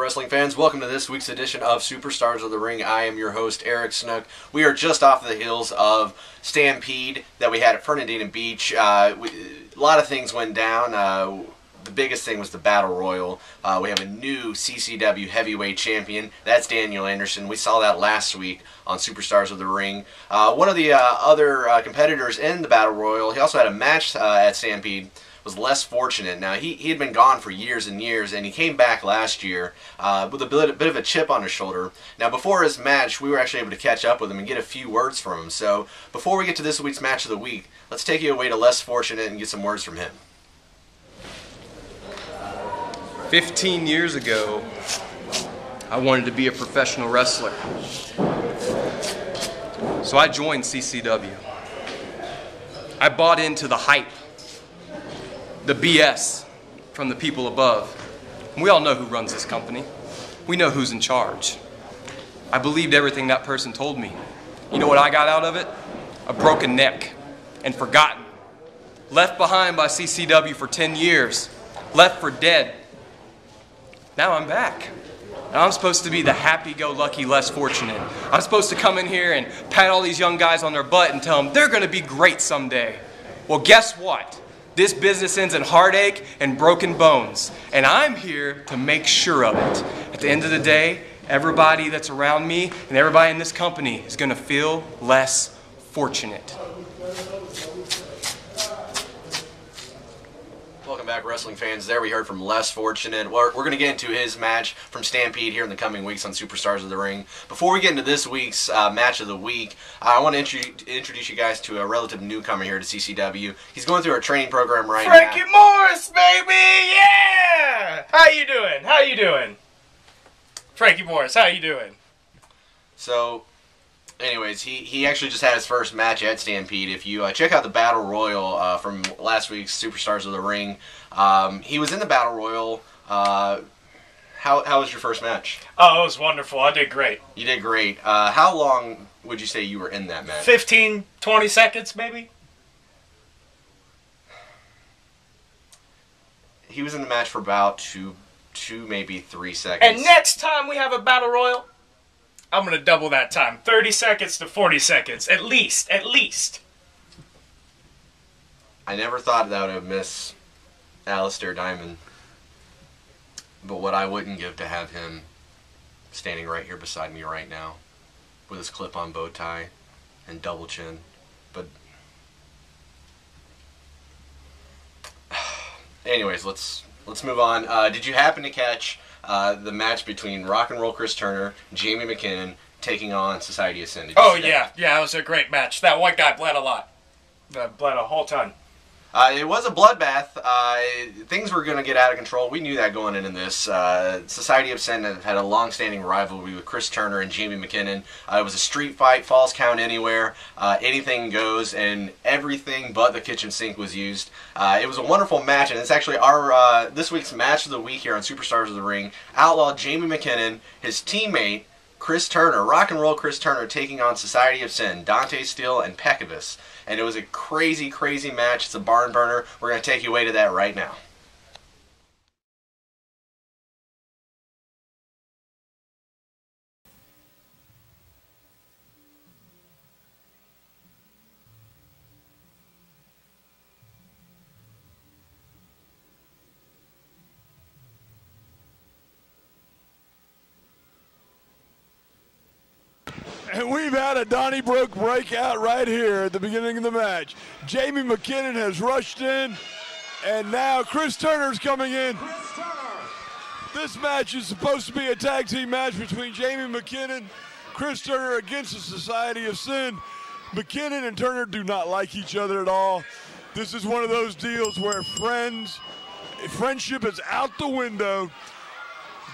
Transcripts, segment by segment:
wrestling fans, welcome to this week's edition of Superstars of the Ring. I am your host, Eric Snook. We are just off the heels of Stampede that we had at Fernandina Beach. A lot of things went down. The biggest thing was the Battle Royal. We have a new CCW heavyweight champion. That's Daniel Anderson. We saw that last week on Superstars of the Ring. One of the other competitors in the Battle Royal, he also had a match at Stampede, was less fortunate. Now, he had been gone for years and years, and he came back last year with a bit of a chip on his shoulder. Now, before his match, we were actually able to catch up with him and get a few words from him. So, before we get to this week's match of the week, let's take you away to Less Fortunate and get some words from him. 15 years ago, I wanted to be a professional wrestler. So I joined CCW. I bought into the hype, the BS from the people above. And we all know who runs this company. We know who's in charge. I believed everything that person told me. You know what I got out of it? A broken neck and forgotten. Left behind by CCW for 10 years. Left for dead. Now I'm back. And I'm supposed to be the happy-go-lucky, less fortunate. I'm supposed to come in here and pat all these young guys on their butt and tell them they're going to be great someday. Well, guess what? This business ends in heartache and broken bones, and I'm here to make sure of it. At the end of the day, everybody that's around me and everybody in this company is going to feel less fortunate. Welcome back, wrestling fans. There we heard from Less Fortunate. We're going to get into his match from Stampede here in the coming weeks on Superstars of the Ring. Before we get into this week's match of the week, I want to introduce you guys to a relative newcomer here to CCW. He's going through our training program right now. Frankie Morris, baby! Yeah! How you doing? How you doing? Frankie Morris, how you doing? So, anyways, he actually just had his first match at Stampede. If you check out the Battle Royal from last week's Superstars of the Ring, he was in the Battle Royal. How was your first match? Oh, it was wonderful. I did great. You did great. How long would you say you were in that match? 15, 20 seconds, maybe? He was in the match for about two, maybe 3 seconds. And next time we have a Battle Royal, I'm going to double that time. 30 seconds to 40 seconds. At least. At least. I never thought that I would miss Alistair Diamond. But what I wouldn't give to have him standing right here beside me right now with his clip-on bow tie and double chin. But anyways, let's move on. Did you happen to catch the match between Rock and Roll Chris Turner, Jaime Mckinnon, taking on Society of Sin? Oh, yeah. Yeah, it was a great match. That white guy bled a lot. Bled a whole ton. It was a bloodbath. Things were going to get out of control. We knew that going into this. Society of Sin had a long-standing rivalry with Chris Turner and Jaime Mckinnon. It was a street fight, falls count anywhere, anything goes, and everything but the kitchen sink was used. It was a wonderful match, and it's actually our this week's match of the week here on Superstars of the Ring. Outlaw Jaime Mckinnon, his teammate Chris Turner, Rock and Roll Chris Turner, taking on Society of Sin, Dante Steele and Pecavus. And it was a crazy, crazy match. It's a barn burner. We're going to take you away to that right now. And we've had a Donnybrook breakout right here at the beginning of the match. Jaime Mckinnon has rushed in, and now Chris Turner's coming in. This match is supposed to be a tag team match between Jaime Mckinnon, Chris Turner against the Society of Sin. Mckinnon and Turner do not like each other at all. This is one of those deals where friendship is out the window,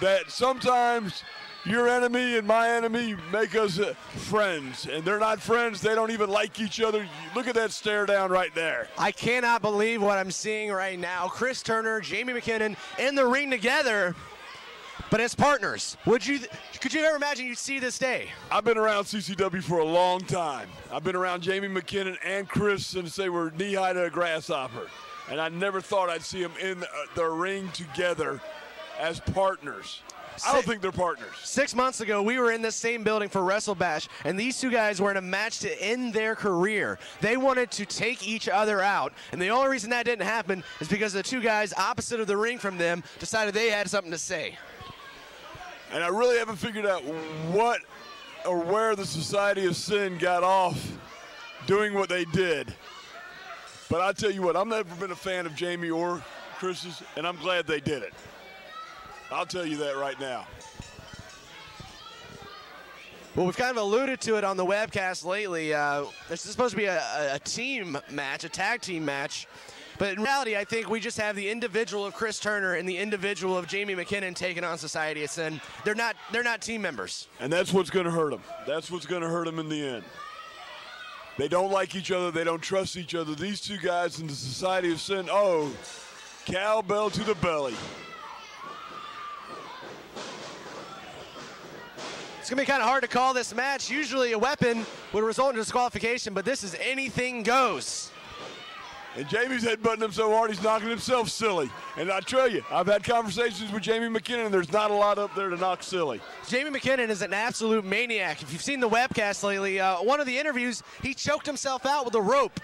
that sometimes your enemy and my enemy make us friends, and they're not friends. They don't even like each other. Look at that stare down right there. I cannot believe what I'm seeing right now. Chris Turner, Jaime Mckinnon in the ring together, but as partners. Could you ever imagine you'd see this day? I've been around CCW for a long time. I've been around Jaime Mckinnon and Chris since they were knee-high to a grasshopper, and I never thought I'd see them in the ring together as partners. I don't think they're partners. 6 months ago, we were in this same building for Wrestle Bash, and these two guys were in a match to end their career. They wanted to take each other out, and the only reason that didn't happen is because the two guys opposite of the ring from them decided they had something to say. And I really haven't figured out what or where the Society of Sin got off doing what they did. But I tell you what, I've never been a fan of Jamie or Chris's, and I'm glad they did it. I'll tell you that right now. Well, we've kind of alluded to it on the webcast lately. This is supposed to be a team match, a tag team match. But in reality, I think we just have the individual of Chris Turner and the individual of Jaime Mckinnon taking on Society of Sin. They're not team members. And that's what's going to hurt them. That's what's going to hurt them in the end. They don't like each other. They don't trust each other. These two guys in the Society of Sin, oh, cowbell to the belly. It's going to be kind of hard to call this match. Usually a weapon would result in disqualification, but this is anything goes. And Jamie's headbutting him so hard he's knocking himself silly. And I tell you, I've had conversations with Jaime Mckinnon, and there's not a lot up there to knock silly. Jaime Mckinnon is an absolute maniac. If you've seen the webcast lately, one of the interviews, he choked himself out with a rope.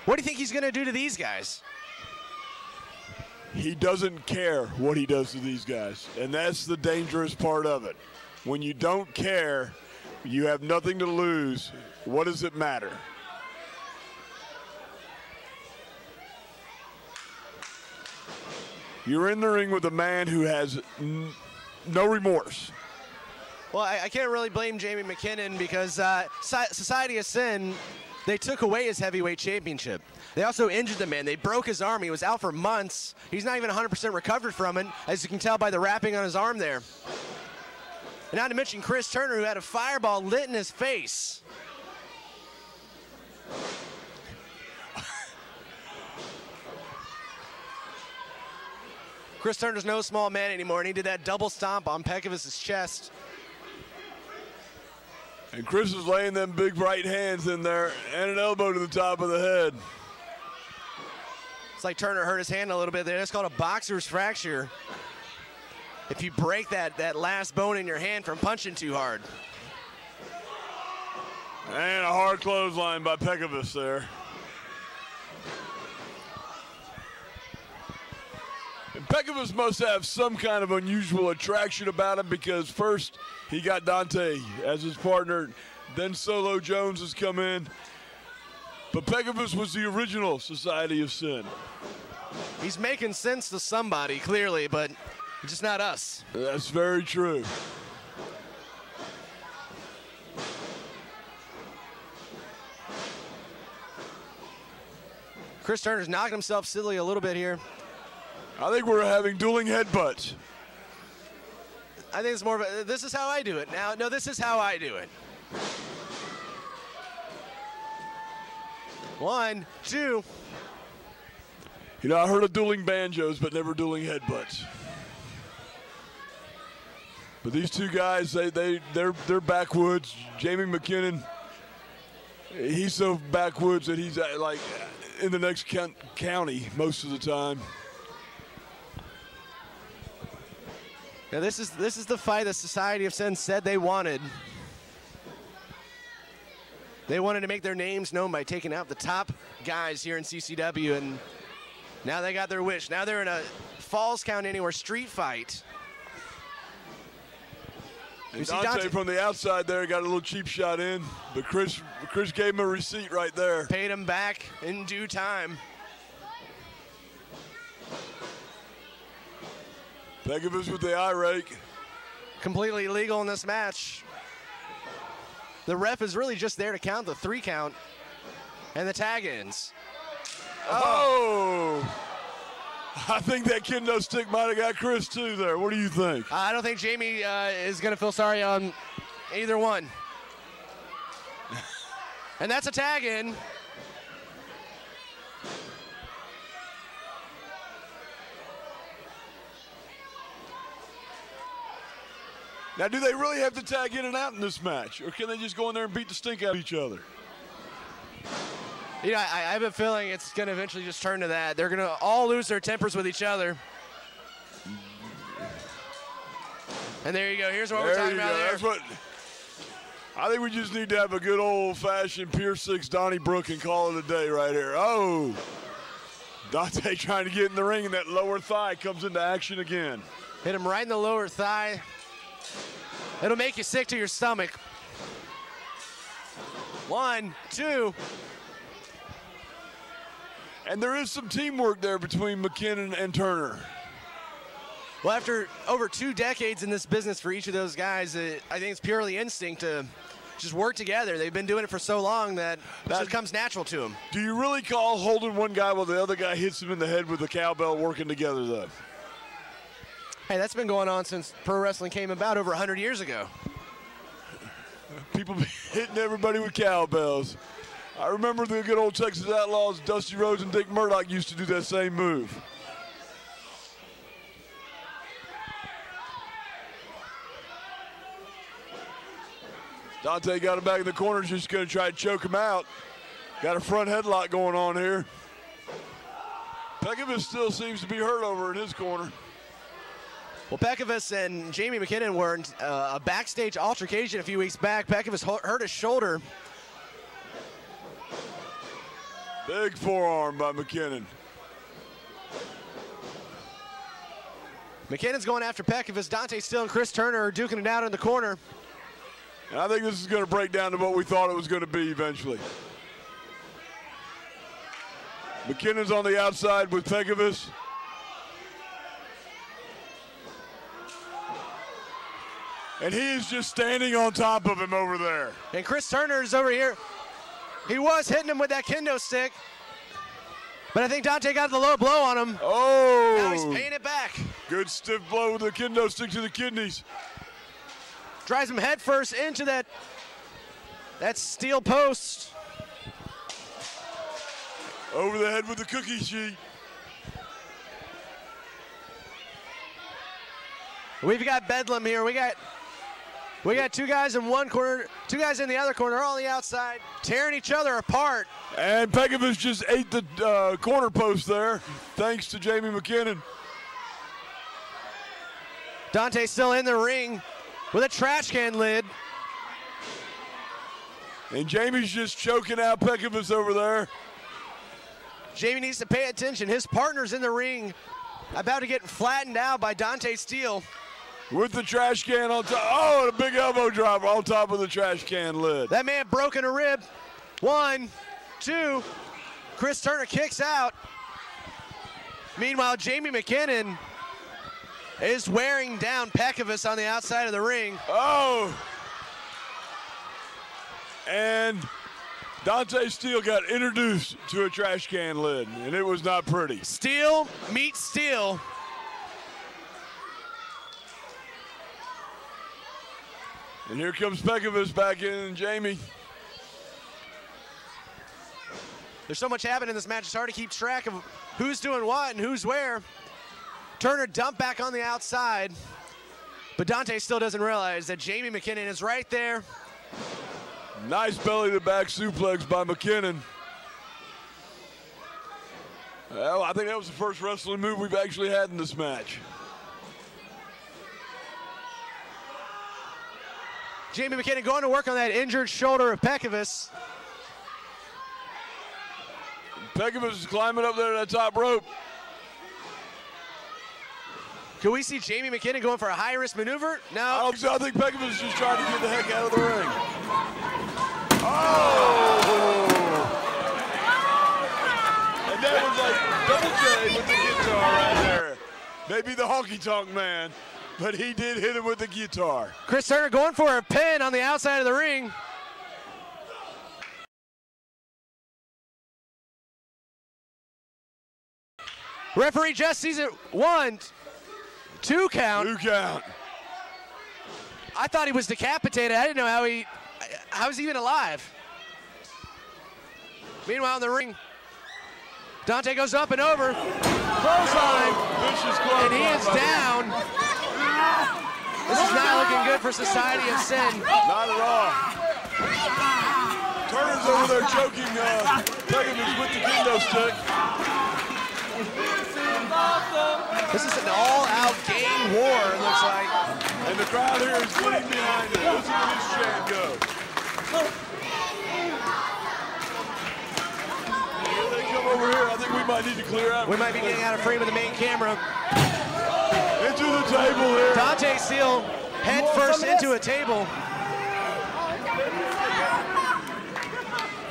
What do you think he's going to do to these guys? He doesn't care what he does to these guys, and that's the dangerous part of it. When you don't care, you have nothing to lose. What does it matter? You're in the ring with a man who has no remorse. Well, I can't really blame Jaime Mckinnon because Society of Sin, they took away his heavyweight championship. They also injured the man. They broke his arm. He was out for months. He's not even 100% recovered from it, as you can tell by the wrapping on his arm there. And not to mention Chris Turner, who had a fireball lit in his face. Chris Turner's no small man anymore, and he did that double stomp on Peckovis's chest. And Chris is laying them big right hands in there and an elbow to the top of the head. It's like Turner hurt his hand a little bit there. That's called a boxer's fracture. If you break that last bone in your hand from punching too hard. And a hard clothesline by Peckovis there. And Peckovis must have some kind of unusual attraction about him because first he got Dante as his partner, then Solo Jones has come in. But Peckovis was the original Society of Sin. He's making sense to somebody, clearly, but just not us. That's very true. Chris Turner's knocked himself silly a little bit here. I think we're having dueling headbutts. I think it's more of a, this is how I do it. Now, no, this is how I do it. 1, 2. You know, I heard of dueling banjos, but never dueling headbutts. But these two guys, they're backwoods. Jaime Mckinnon, he's so backwoods that he's like in the next county most of the time. Now this is the fight the Society of Sin said they wanted. They wanted to make their names known by taking out the top guys here in CCW, and now they got their wish. Now they're in a Falls Count Anywhere street fight. And Dante from the outside there got a little cheap shot in, but Chris gave him a receipt right there. Paid him back in due time. Peckovis with the eye rake. Completely legal in this match. The ref is really just there to count the 3 count and the tag ends. Oh! I think that kendo stick might have got Chris too there. What do you think? I don't think Jaime is going to feel sorry on either one. And that's a tag in. Now, do they really have to tag in and out in this match? Or can they just go in there and beat the stink out of each other? Yeah, I have a feeling it's going to eventually just turn to that. They're going to all lose their tempers with each other. And there you go. Here's what we're talking about there. That's what. I think we just need to have a good old-fashioned Pier 6 Donnybrook and call it a day right here. Oh, Dante trying to get in the ring, and that lower thigh comes into action again. Hit him right in the lower thigh. It'll make you sick to your stomach. 1, 2. And there is some teamwork there between Mckinnon and Turner. Well, after over 2 decades in this business for each of those guys, I think it's purely instinct to just work together. They've been doing it for so long that it just comes natural to them. Do you really call holding one guy while the other guy hits him in the head with a cowbell working together, though? Hey, that's been going on since pro wrestling came about over 100 years ago. People hitting everybody with cowbells. I remember the good old Texas Outlaws, Dusty Rhodes and Dick Murdoch used to do that same move. Dante got him back in the corner, just going to try to choke him out. Got a front headlock going on here. Pekovic still seems to be hurt over in his corner. Well, Pekovic and Jaime Mckinnon were in a backstage altercation a few weeks back. Pekovic hurt his shoulder. Big forearm by Mckinnon. McKinnon's going after Pekovic. Dante Steele and Chris Turner are duking it out in the corner. And I think this is going to break down to what we thought it was going to be eventually. McKinnon's on the outside with Pekovic. And he is just standing on top of him over there. And Chris Turner is over here. He was hitting him with that kendo stick. But I think Dante got the low blow on him. Oh! Now he's paying it back. Good stiff blow with the kendo stick to the kidneys. Drives him head first into that steel post. Over the head with the cookie sheet. We've got Bedlam here. We got 2 guys in one corner, 2 guys in the other corner, all on the outside, tearing each other apart. And Pekovic just ate the corner post there, thanks to Jaime Mckinnon. Dante still in the ring with a trash can lid. And Jamie's just choking out Pekovic over there. Jaime needs to pay attention. His partner's in the ring, about to get flattened out by Dante Steele. With the trash can on top. Oh, and a big elbow drop on top of the trash can lid. That man broken a rib. 1, 2. Chris Turner kicks out. Meanwhile, Jaime Mckinnon is wearing down Pekovic on the outside of the ring. Oh! And Dante Steele got introduced to a trash can lid, and it was not pretty. Steele meets Steele. And here comes Pekovic back in, and Jaime. There's so much happening in this match, it's hard to keep track of who's doing what and who's where. Turner dumped back on the outside, but Dante still doesn't realize that Jaime Mckinnon is right there. Nice belly-to-back suplex by Mckinnon. Well, I think that was the first wrestling move we've actually had in this match. Jaime Mckinnon going to work on that injured shoulder of Pekovic. Pekovic is climbing up there to that top rope. Can we see Jaime Mckinnon going for a high-risk maneuver? No. I think Pekovic is just trying to get the heck out of the ring. Oh! And that was like Double J with the guitar right there. Maybe the honky-tonk man, but he did hit him with the guitar. Chris Turner going for a pin on the outside of the ring. Referee just sees it. 1, 2 count. 2 count. I thought he was decapitated. I didn't know how he's even alive. Meanwhile in the ring, Dante goes up and over. Clothesline. Vicious clothesline. And he is down. This is not looking good for Society of Sin. Not at all. Turner's over there choking Pekovic with the kendo stick. This is an all-out gang war, it looks like. And the crowd here is getting behind it. Listen to this chant go. Here they come over here. I think we might need to clear out. We might be getting out of frame of the main camera. Into the table here. Dante Steele head first into a table.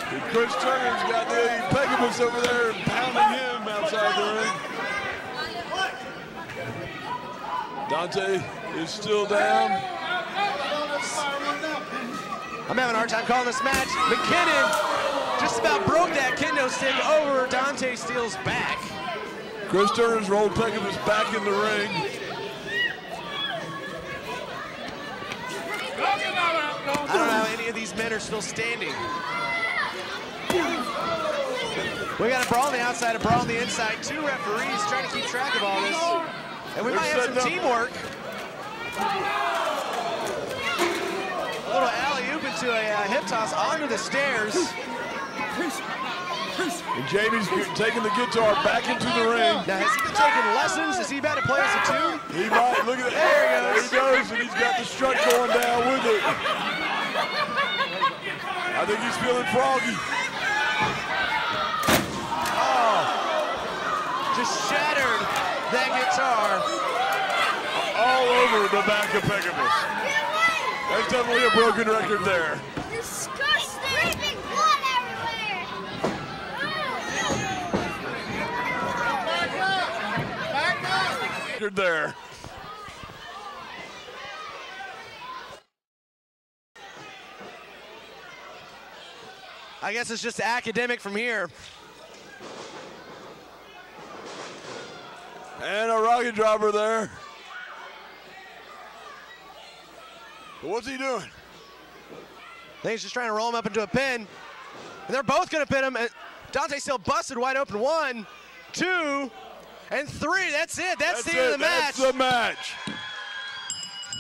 And Chris Turner's got the Pegabus over there pounding him outside the ring. Dante is still down. I'm having a hard time calling this match. McKinnon just about broke that kendo stick over Dante Steele's back. Chris Turner's rolled Pegabus back in the ring. I don't know how any of these men are still standing. We got a brawl on the outside, a brawl on the inside. Two referees trying to keep track of all this. And we might have some teamwork. A little alley-oop into a hip toss onto the stairs. And Jaime's taking the guitar back into the ring. Now, has he been taking lessons? Is he about to play us a tune? He might. Look at that. There he goes, and he's got the strut going down with it. I think he's feeling froggy. Oh, just shattered that guitar. All over the back of Pegabus. That's definitely a broken record there. Disgusting! Dripping blood everywhere! Back up! Record there. I guess it's just academic from here. And a rocket dropper there. But what's he doing? I think he's just trying to roll him up into a pin. And they're both going to pin him. And Dante still busted wide open. 1, 2, and 3. That's it. That's the end of the match. That's the match.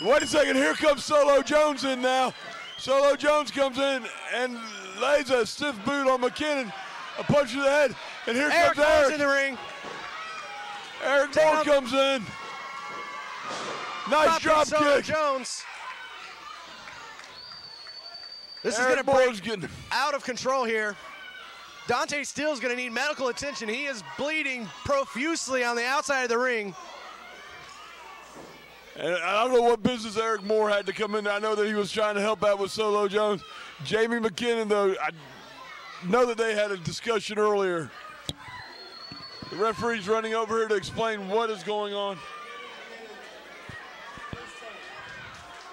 Wait a second. Here comes Solo Jones in now. Solo Jones comes in and lays a stiff boot on McKinnon. A punch to the head. And here comes Eric. In the ring. Eric Moore comes in. Nice drop kick. Jones. This is going to break out of control here. Dante Steele's going to need medical attention. He is bleeding profusely on the outside of the ring. And I don't know what business Eric Moore had to come in. I know that he was trying to help out with Solo Jones. Jaime McKinnon, though, I know that they had a discussion earlier. The referee's running over here to explain what is going on.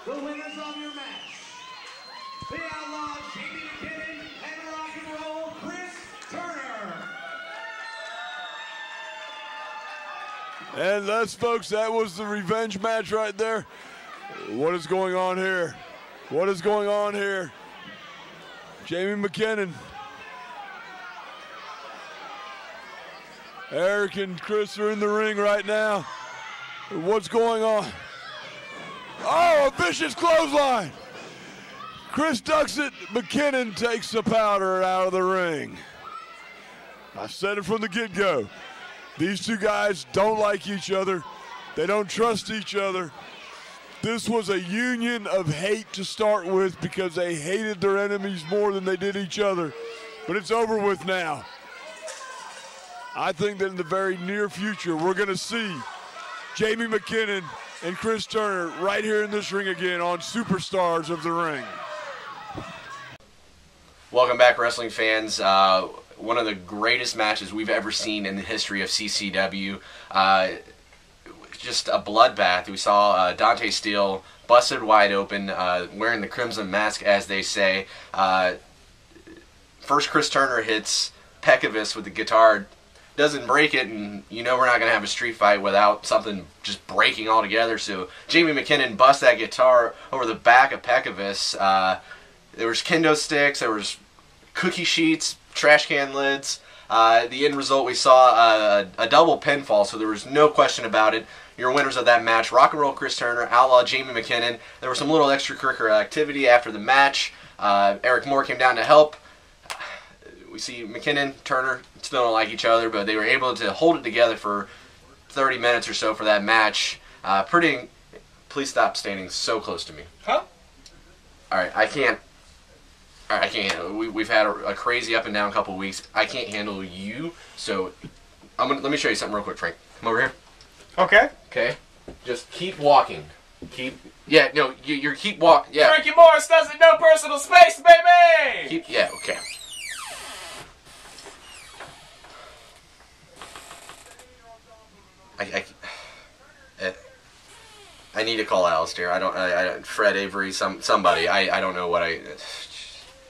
The winners of your match, the Outlaw, Jaime McKinnon, and Rock and Roll, Chris Turner. And that's, folks, that was the revenge match right there. What is going on here? What is going on here? Jaime McKinnon. Eric and Chris are in the ring right now. What's going on? Oh, a vicious clothesline. Chris ducks it. McKinnon takes the powder out of the ring. I said it from the get-go. These two guys don't like each other. They don't trust each other. This was a union of hate to start with because they hated their enemies more than they did each other. But it's over with now. I think that in the very near future, we're going to see Jaime McKinnon and Chris Turner right here in this ring again on Superstars of the Ring. Welcome back, wrestling fans. One of the greatest matches we've ever seen in the history of CCW. Just a bloodbath. We saw Dante Steele busted wide open, wearing the Crimson Mask, as they say. First, Chris Turner hits Peckavis with the guitar. Doesn't break it, and you know we're not going to have a street fight without something just breaking altogether. So Jaime McKinnon busts that guitar over the back of Peckavis. There was kendo sticks, there was cookie sheets, trash can lids. The end result, we saw a double pinfall, so there was no question about it. Your winners of that match, Rock and Roll Chris Turner, Outlaw Jaime McKinnon. There was some little extracurricular activity after the match. Eric Moore came down to help. We see McKinnon, Turner still don't like each other, but they were able to hold it together for 30 minutes or so for that match. Pretty please stop standing so close to me. Huh? All right, I can't. All right, I can't handle it. We've had a crazy up and down couple weeks. I can't handle you. So, let me show you something real quick, Frank. Come over here. Okay. Okay. Just keep walking. Yeah. No. You keep walking. Yeah. Frankie Morris doesn't know personal space, baby. Yeah. Okay. I need to call Alistair. Fred Avery, somebody. I don't know what I.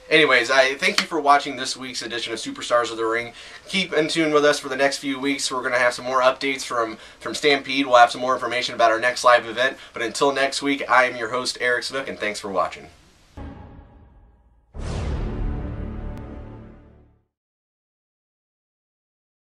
Anyways, I thank you for watching this week's edition of Superstars of the Ring. Keep in tune with us for the next few weeks. We're going to have some more updates from Stampede. We'll have some more information about our next live event. But until next week, I am your host, Eric Snook, and thanks for watching.